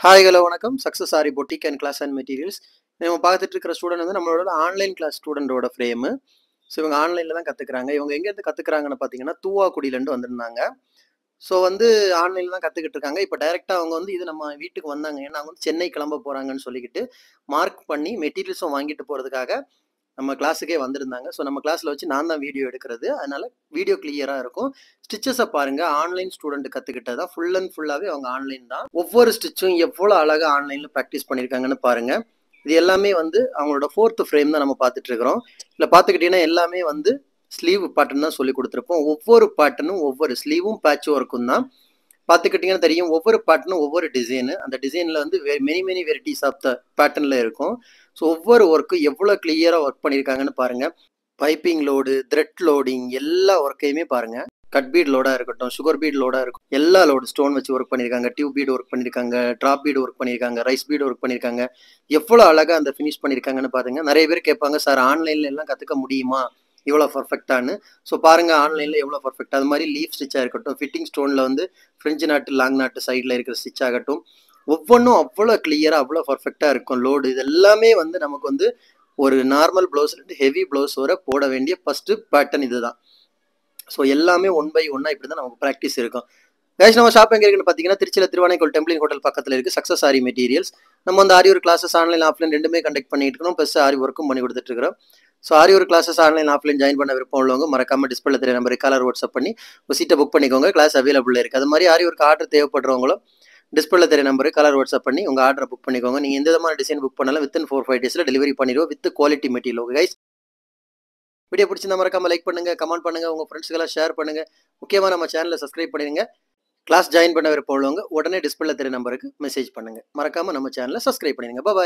Hi hello வணக்கம். Success aari boutique and class and materials. நம்ம பார்த்துட்டு இருக்கிற ஸ்டூடெண்ட் வந்து நம்மளோட ஆன்லைன் கிளாஸ் ஸ்டூடெண்டோட ஃப்ரேமு. ஸோ இவங்க ஆன்லைனில் தான் கற்றுக்குறாங்க. இவங்க எங்கேருந்து கற்றுக்குறாங்கன்னு பார்த்தீங்கன்னா தூவாக்குடியிலேருந்து வந்திருந்தாங்க. ஸோ வந்து ஆன்லைனில் தான் கற்றுக்கிட்டு இருக்காங்க. இப்போ டைரெக்டாக அவங்க வந்து இது நம்ம வீட்டுக்கு வந்தாங்க. ஏன்னா அவங்க வந்து சென்னை கிளம்ப போகிறாங்கன்னு சொல்லிக்கிட்டு மார்க் பண்ணி மெட்டீரியல்ஸும் வாங்கிட்டு போகிறதுக்காக நம்ம கிளாஸுக்கே வந்திருந்தாங்க. ஸோ நம்ம கிளாஸில் வச்சு நான் தான் வீடியோ எடுக்கிறது. அதனால வீடியோ கிளியராக இருக்கும். ஸ்டிச்சஸை பாருங்க. ஆன்லைன் ஸ்டூடெண்ட் கற்றுக்கிட்டது தான் ஃபுல் அண்ட் ஃபுல்லாகவே அவங்க ஆன்லைன் தான். ஒவ்வொரு ஸ்டிச்சும் எவ்வளோ அழகாக ஆன்லைனில் ப்ராக்டிஸ் பண்ணியிருக்காங்கன்னு பாருங்க. இது எல்லாமே வந்து அவங்களோட 4th ஃப்ரேம் தான் நம்ம பார்த்துட்டு இருக்கிறோம். இதில் பார்த்துக்கிட்டிங்கன்னா எல்லாமே வந்து ஸ்லீவ் பேட்டர்ன் தான் சொல்லி கொடுத்துருப்போம். ஒவ்வொரு பேட்டர்னும் ஒவ்வொரு ஸ்லீவும் பேட்ச் ஒர்க்கும் தான். பார்த்துக்கிட்டிங்கன்னா தெரியும், ஒவ்வொரு பேட்டர்னும் ஒவ்வொரு டிசைனு. அந்த டிசைனில் வந்து மெனி வெரைட்டிஸ் ஆஃப் த பேட்டர்னில் இருக்கும். ஸோ ஒவ்வொரு ஒர்க்கும் எவ்வளோ கிளியராக ஒர்க் பண்ணியிருக்காங்கன்னு பாருங்கள். பைப்பிங் லோடு, த்ரெட் லோடிங் எல்லா ஒர்க்கையுமே பாருங்கள். கட் பீட் லோடாக இருக்கட்டும், சுகர் பீட் லோடாக இருக்கும், எல்லா லோடு ஸ்டோன் வச்சு ஒர்க் பண்ணியிருக்காங்க, டியூப் பீட் ஒர்க் பண்ணியிருக்காங்க, ட்ராப் பீட் ஒர்க் பண்ணியிருக்காங்க, ரைஸ் பீட் ஒர்க் பண்ணியிருக்காங்க. எவ்வளோ அழகாக அந்த ஃபினிஷ் பண்ணியிருக்காங்கன்னு பாருங்க. நிறைய பேர் கேட்பாங்க, சார் ஆன்லைனில் எல்லாம் கற்றுக்க முடியுமா இவ்வளோ பர்ஃபெக்டானு? ஸோ பாருங்கள் ஆன்லைனில் எவ்வளோ பர்ஃபெக்ட். அது மாதிரி லீஃப் ஸ்டிச்சாக இருக்கட்டும், ஃபிட்டிங் ஸ்டோனில் வந்து ஃப்ரெஞ்சு நாட்டு லாங் நாட்டு சைடில் இருக்கிற ஸ்டிச் ஆகட்டும், ஒவ்வொன்றும் அவ்வளோ கிளியராக அவ்வளோ பர்ஃபெக்டாக இருக்கும். லோடு இது எல்லாமே வந்து நமக்கு வந்து ஒரு நார்மல் ப்ளவுஸ்லேருந்து ஹெவி ப்ளவுஸ் வர போட வேண்டிய ஃபஸ்ட்டு பேட்டர்ன் இது தான். ஸோ எல்லாமே 1 by 1 இப்படி தான் நமக்கு ப்ராக்டிஸ் இருக்கும். கைஸ், நம்ம ஷாப் எங்கே இருக்குன்னு பார்த்தீங்கன்னா திருச்சியில் திருவானைக்கோள் டெம்பிளிங் ஹோட்டல் பக்கத்தில் இருக்குது சக்ஸஸ் ஆரி மெட்டீரியல்ஸ். நம்ம வந்து aari work classes online offline ரெண்டுமே கண்டக்ட் பண்ணிட்டு இருக்கோம். ப்ளஸ் ஆரி ஒர்க்கும் பண்ணி கொடுத்துட்ருக்கிறோம். So aari work classes online offline join பண்ண விருப்பம் உள்ளவங்க மறக்காம டிஸ்பிளே தெரிய நம்பருக்கு காலர் வாட்ஸ்அப் பண்ணி ஒரு சீட்டை புக் பண்ணிக்கோங்க. கிளாஸ் அவைலபிள் இருக்குது. அது மாதிரி ஆரி ஒர்க் ஆர்டர் தேவைப்படுறவங்களும் டிஸ்பிளே தெரிய நம்பருக்கு கலர் வாட்ஸ்அப் பண்ணி உங்கள் ஆர்டரை புக் பண்ணிக்கோங்க. நீங்கள் எந்த விதமான டிசைன் புக் பண்ணாலும் வித்தின் 4-5 டேஸில் டெலிவரி பண்ணிடுவோம் with quality material. Okay guys, video பிடிச்சிருந்தா மறக்காம லைக் பண்ணுங்க, கமெண்ட் பண்ணுங்க, உங்கள் ஃப்ரெண்ட்ஸ்க்கெல்லாம் ஷேர் பண்ணுங்க. முக்கியமாக நம்ம சேனலை சப்ஸ்கிரைப் பண்ணிடுங்க. கிளாஸ் ஜாயின் பண்ண விருப்பம் உள்ளவங்க உடனே டிஸ்பிளே தெரிய நம்பருக்கு மெசேஜ் பண்ணுங்க. மறக்காம நம்ம சேனலை சப்ஸ்கிரைப் பண்ணிடுங்க. பாய்.